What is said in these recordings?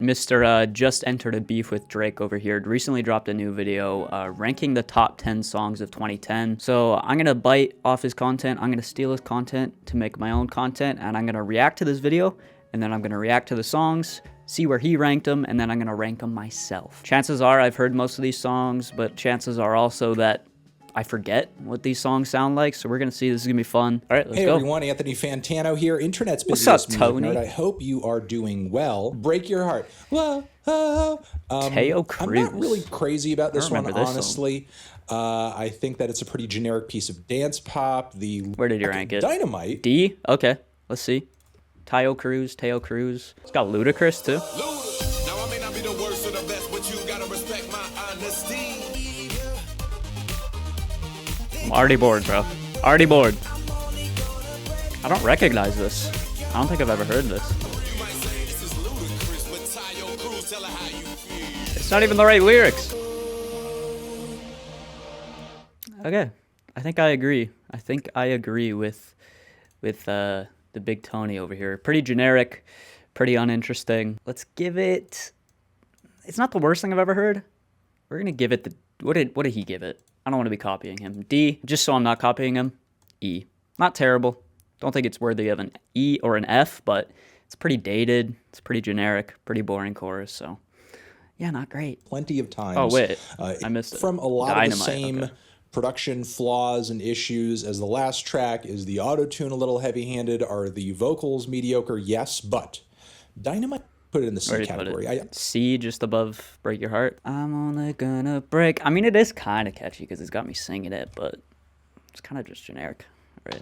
Mr. Just entered a beef with Drake over here. Recently dropped a new video ranking the top 10 songs of 2010. So I'm going to bite off his content. I'm going to steal his content to make my own content. And I'm going to react to this video. And then I'm going to react to the songs, see where he ranked them. And then I'm going to rank them myself. Chances are I've heard most of these songs. But chances are also that I forget what these songs sound like, so we're gonna see. This is gonna be fun. All right, let's go. Hey everyone, Anthony Fantano here, internet's What's busiest up, music Tony? nerd. I hope you are doing well. Break Your Heart. Teo Cruz. I'm not really crazy about this one, this song. honestly. I think that it's a pretty generic piece of dance pop. Where did you rank it? Dynamite. D? Okay, let's see. Teo Cruz. It's got Ludacris too. Now I may not be the worst or the best, but you gotta respect my honesty. I'm already bored, bro. Already bored. I don't recognize this. I don't think I've ever heard this. It's not even the right lyrics. Okay. I think I agree. I think I agree with the big Tony over here. Pretty generic, pretty uninteresting. Let's give it... It's not the worst thing I've ever heard. We're gonna give it the... What did he give it? I don't want to be copying him. D, just so I'm not copying him. E. Not terrible. Don't think it's worthy of an E or an F, but it's pretty dated. It's pretty generic, pretty boring chorus, so yeah, not great. Plenty of times. Oh, wait. I missed it. From a lot Dynamite, of the same okay. production flaws and issues as the last track. Is the auto-tune a little heavy-handed? Are the vocals mediocre? Yes, but Dynamite... Put it in the C category. C, just above Break Your Heart. I'm only gonna break. I mean, it is kind of catchy because it's got me singing it, but it's kind of just generic, right?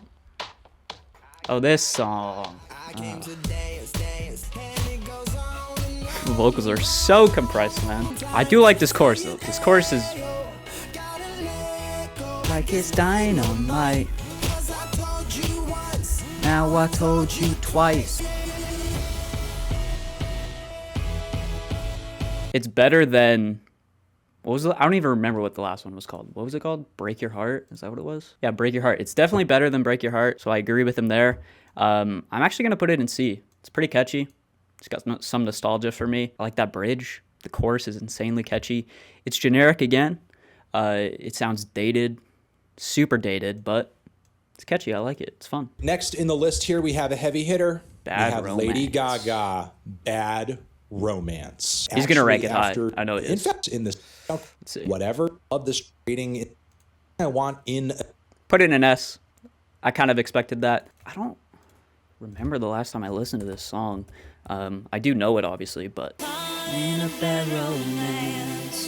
Oh, this song. The vocals are so compressed, man. I do like this chorus, though. This chorus is... Like it's dynamite. Now I told you twice. It's better than, what was I don't even remember what the last one was called. What was it called? Break Your Heart? Is that what it was? Yeah, Break Your Heart. It's definitely better than Break Your Heart, so I agree with him there. I'm actually going to put it in C. It's pretty catchy. It's got some nostalgia for me. I like that bridge. The chorus is insanely catchy. It's generic again. It sounds dated, super dated, but it's catchy. I like it. It's fun. Next in the list here, we have a heavy hitter. Bad we have Romance. Lady Gaga, Bad Romance. He's going to rank it high. I know it is. In fact, in this, whatever of this rating, I want in... Put it in an S. I kind of expected that. I don't remember the last time I listened to this song. I do know it, obviously, but... In a bad romance.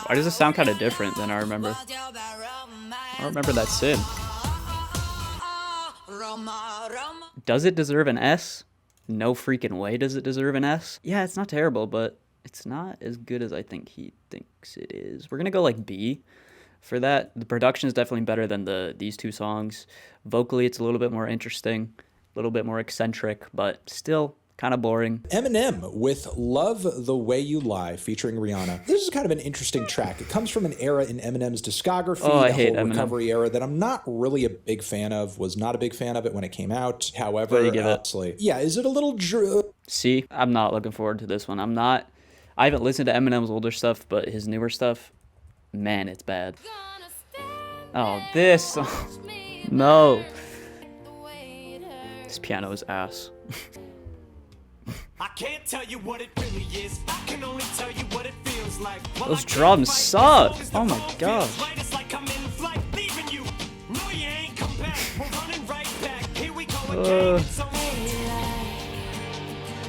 Why does it sound kind of different than I remember? I don't remember that Sid. Does it deserve an S? No freaking way does it deserve an S. Yeah, it's not terrible, but it's not as good as I think he thinks it is. We're gonna go like B for that. The production is definitely better than these two songs. Vocally, it's a little bit more interesting, a little bit more eccentric, but still kind of boring. Eminem with Love the Way You Lie featuring Rihanna. This is kind of an interesting track. It comes from an era in Eminem's discography, I the hate whole Eminem. recovery era, that I'm not really a big fan of, was not a big fan of it when it came out. However, What do you give it? Yeah, is it a little... See, I'm not looking forward to this one. I haven't listened to Eminem's older stuff, but his newer stuff, man, it's bad. Oh, this song. No. This piano is ass. I can't tell you what it really is. I can only tell you what it feels like. Those drums suck. Oh my god.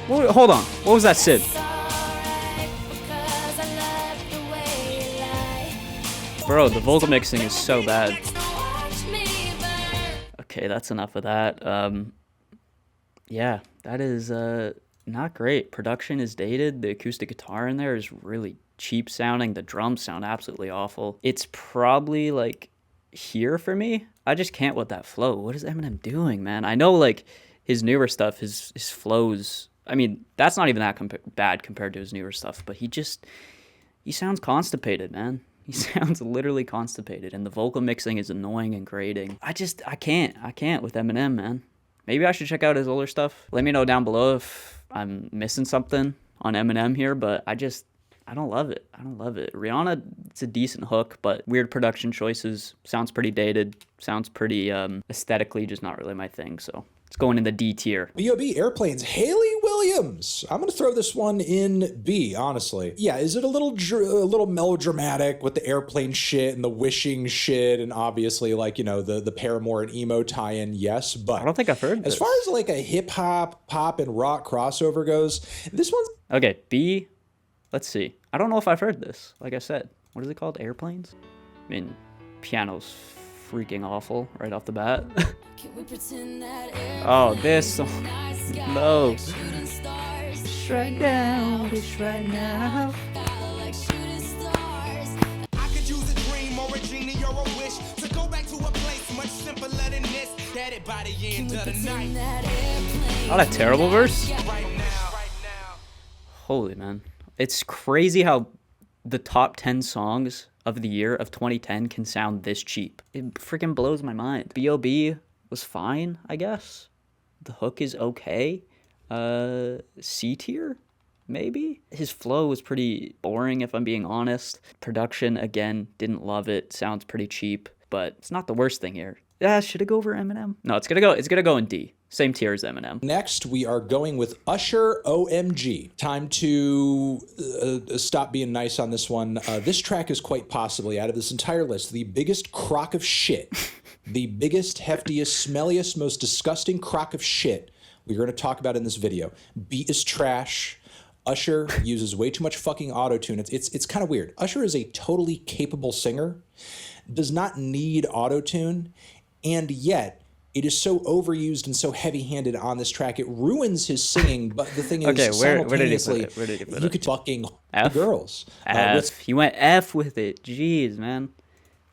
Hold on. What was that, Sid? Bro, the vocal mixing is so bad. Okay, that's enough of that. Yeah, that is not great. Production is dated. The acoustic guitar in there is really cheap sounding. The drums sound absolutely awful. It's probably like here for me. I just can't with that flow. What is Eminem doing, man? I know like his newer stuff, his flows. I mean, that's not even that bad compared to his newer stuff, but he sounds constipated, man. He sounds literally constipated, and the vocal mixing is annoying and grating. I can't with Eminem, man. Maybe I should check out his older stuff. Let me know down below if I'm missing something on Eminem here, but I don't love it. I don't love it. Rihanna, it's a decent hook, but weird production choices. Sounds pretty dated. Sounds pretty aesthetically just not really my thing. So it's going in the D tier. B.O.B. Airplanes, Haley Williams. I'm going to throw this one in B, honestly. Yeah, is it a little melodramatic with the airplane shit and the wishing shit and obviously like, you know, the Paramore and emo tie-in? Yes, but I don't think I've heard this. As far as like a hip-hop, pop, and rock crossover goes, this one's... Okay, B. Let's see. I don't know if I've heard this. Like I said, what is it called? Airplanes? I mean, piano's freaking awful right off the bat. Oh, this song. No. Right now, it's right now. I could use a dream or a genie or a wish to go back to a place much simpler than this. That it by the end of the night. Not a terrible verse. Right now. Holy man. It's crazy how the top 10 songs of the year of 2010 can sound this cheap. It freaking blows my mind. B.O.B. was fine, I guess. The hook is okay. C tier, maybe? His flow was pretty boring, if I'm being honest. Production, again, didn't love it. Sounds pretty cheap, but it's not the worst thing here. Should it go over Eminem? No, it's gonna go in D. Same tier as Eminem. Next, we are going with Usher, OMG. Time to stop being nice on this one. This track is quite possibly, out of this entire list, the biggest crock of shit. The biggest, heftiest, smelliest, most disgusting crock of shit we're going to talk about in this video. Beat is trash. Usher uses way too much fucking autotune. It's kind of weird. Usher is a totally capable singer, does not need autotune, and yet it is so overused and so heavy-handed on this track. It ruins his singing, but the thing is, okay, where did he put simultaneously, it? Where did he put you it? could fucking F? girls. F. He went F with it. Jeez, man.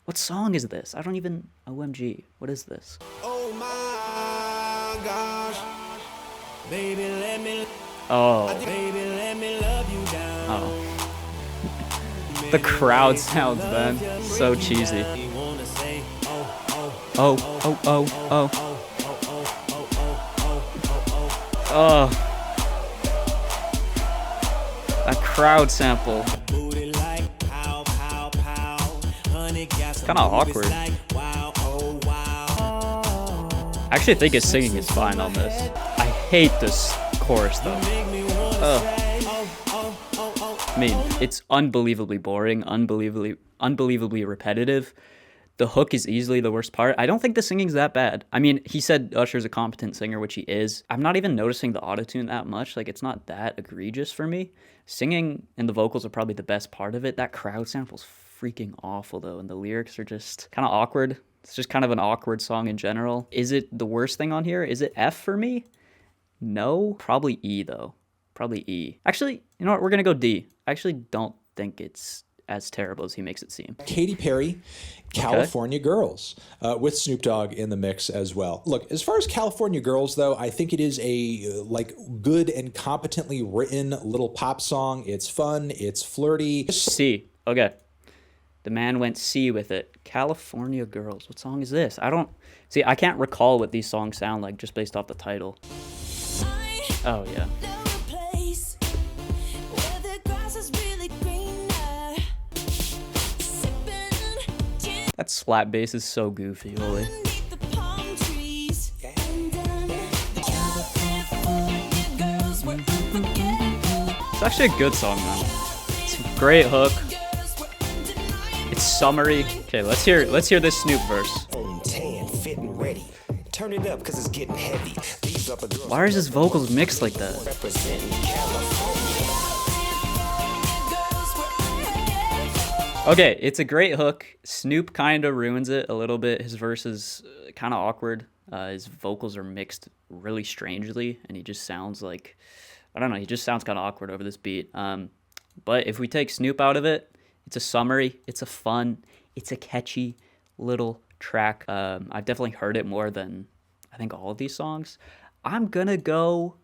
What song is this? I don't even... OMG. What is this? Oh my gosh. Baby, let me. Oh. Baby, let me love you down. Oh. The crowd sounds, man. So cheesy. Oh, oh, oh, oh. Oh. That crowd sample. Kind of awkward. I actually think his singing is fine on this. I hate this chorus though. I mean, it's unbelievably boring, unbelievably repetitive. The hook is easily the worst part. I don't think the singing's that bad. I mean, he said Usher's a competent singer, which he is. I'm not even noticing the autotune that much. Like, it's not that egregious for me. Singing and the vocals are probably the best part of it. That crowd sample's freaking awful, though, and the lyrics are just kind of awkward. It's just kind of an awkward song in general. Is it the worst thing on here? Is it F for me? No. Probably E, though. Probably E. Actually, you know what? We're going to go D. I actually don't think it's as terrible as he makes it seem. Katy Perry, California Girls, with Snoop Dogg in the mix as well. Look, as far as California Girls, though, I think it is a good and competently written little pop song. It's fun. It's flirty. C. Okay. The man went C with it. California Girls. What song is this? I can't recall what these songs sound like just based off the title. Oh, yeah. That slap bass is so goofy, holy. It's actually a good song, man. It's a great hook. It's summery. Okay, let's hear this Snoop verse. Turn it up 'cause it's getting heavy. These upper girls Why is his vocals mixed like that? representing California. Okay, it's a great hook. Snoop kind of ruins it a little bit. His verse is kind of awkward. His vocals are mixed really strangely, and he just sounds like, I don't know, he just sounds kind of awkward over this beat. But if we take Snoop out of it, it's a summary, it's a fun, it's a catchy little track. I've definitely heard it more than I think all of these songs. I'm gonna go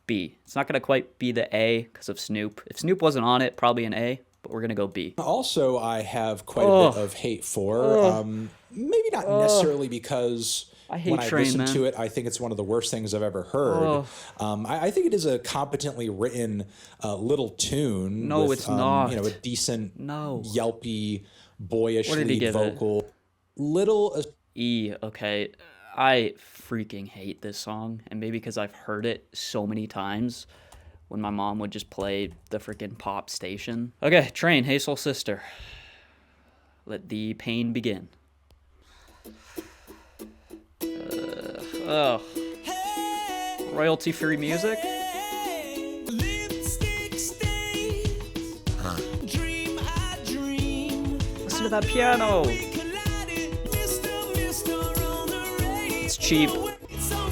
B. It's not gonna quite be the A because of Snoop. If Snoop wasn't on it, probably an A, but we're gonna go B. Also, I have quite a bit of hate for. Maybe not necessarily because I hate when I Train, listen man. to it, I think it's one of the worst things I've ever heard. I think it is a competently written little tune No, with it's not. a decent No. yelpy, boyish What did he lead give it? vocal. Little E, okay. I freaking hate this song, and maybe because I've heard it so many times when my mom would just play the freaking pop station. Okay, Train, Hey Soul Sister. Let the pain begin. Royalty-free music? Lipstick stains. Dream I dream. Listen to that piano. Collided. Mister on the radio. It's cheap. So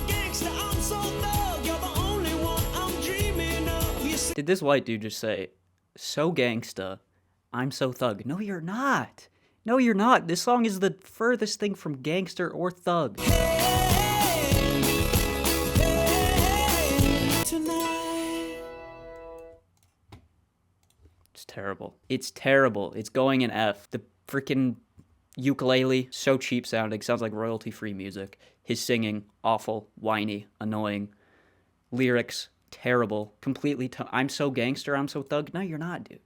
gangsta, I'm so thug. You're the only one I'm dreaming of. You see Did this white dude just say, so gangsta, I'm so thug? No, you're not. No, you're not. This song is the furthest thing from gangster or thug. tonight. It's terrible. It's terrible. It's going in F. The freaking ukulele, so cheap sounding. Sounds like royalty-free music. His singing, awful, whiny, annoying. Lyrics, terrible. Completely, I'm so gangster, I'm so thug. No, you're not, dude.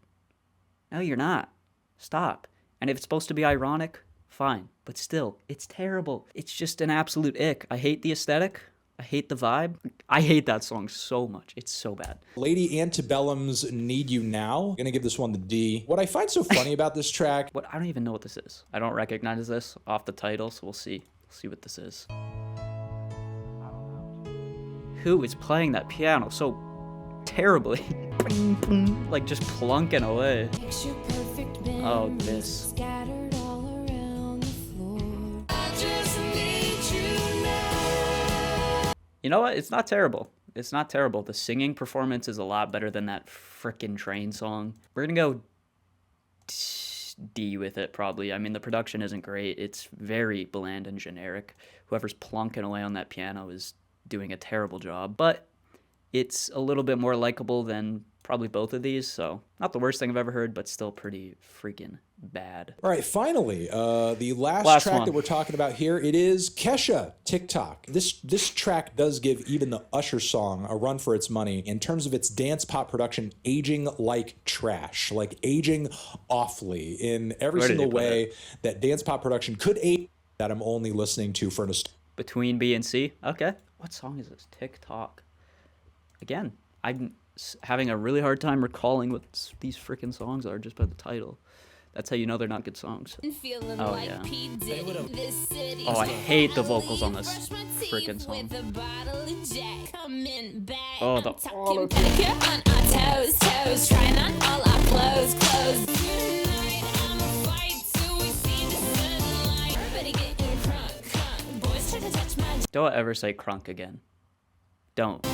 No, you're not. Stop. And if it's supposed to be ironic, fine. But still, it's terrible. It's just an absolute ick. I hate the aesthetic. I hate the vibe. I hate that song so much. It's so bad. Lady Antebellum's Need You Now. I'm gonna give this one the D. What I find so funny about this track, What? I don't even know what this is. I don't recognize this off the title, so we'll see. We'll see what this is. Who is playing that piano so terribly? Like just plunking away. Oh, this. You know what? It's not terrible. It's not terrible. The singing performance is a lot better than that frickin' Train song. We're gonna go D with it, probably. I mean, the production isn't great. It's very bland and generic. Whoever's plunking away on that piano is doing a terrible job. But it's a little bit more likable than probably both of these, so not the worst thing I've ever heard, but still pretty freaking bad. All right, finally, the last track one. that we're talking about here, it is Kesha, TikTok. This track does give even the Usher song a run for its money in terms of its dance pop production aging like trash, like aging awfully in every Where did single he put way that dance pop production could age that I'm only listening to for nostalgia. Between B and C? Okay. What song is this? TikTok. Again, I'm having a really hard time recalling what these freaking songs are just by the title. That's how you know they're not good songs. Oh, yeah. Oh, I hate the vocals on this freaking song. Oh, the auto. Don't ever say crunk again. Don't.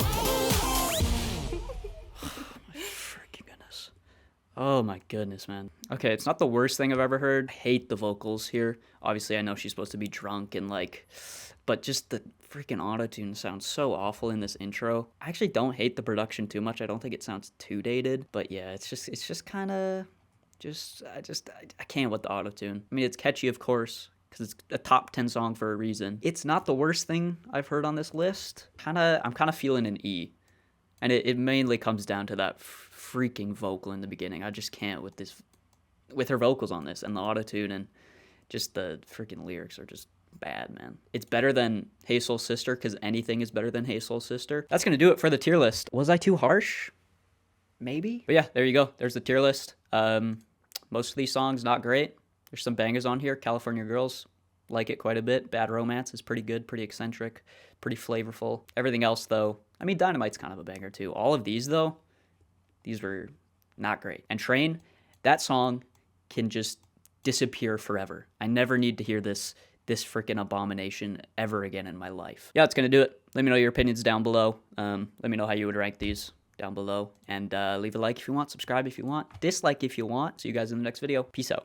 Oh my goodness, man. Okay, it's not the worst thing I've ever heard. I hate the vocals here. Obviously, I know she's supposed to be drunk and like, but just the freaking autotune sounds so awful in this intro. I actually don't hate the production too much. I don't think it sounds too dated, but yeah, it's just kind of, I can't with the autotune. I mean, it's catchy, of course, because it's a top 10 song for a reason. It's not the worst thing I've heard on this list. I'm kind of feeling an E. And it mainly comes down to that freaking vocal in the beginning. I just can't with her vocals on this and the autotune, and just the freaking lyrics are just bad, man. It's better than Hey Soul Sister, because anything is better than Hey Soul Sister. That's going to do it for the tier list. Was I too harsh? Maybe? But yeah, there you go. There's the tier list. Most of these songs, not great. There's some bangers on here. California Girls, like it quite a bit. Bad Romance is pretty good, pretty eccentric, pretty flavorful. Everything else, though, I mean, Dynamite's kind of a banger, too. All of these, though, these were not great. And Train, that song can just disappear forever. I never need to hear this freaking abomination ever again in my life. Yeah, that's going to do it. Let me know your opinions down below. Let me know how you would rank these down below. And leave a like if you want, subscribe if you want, dislike if you want. See you guys in the next video. Peace out.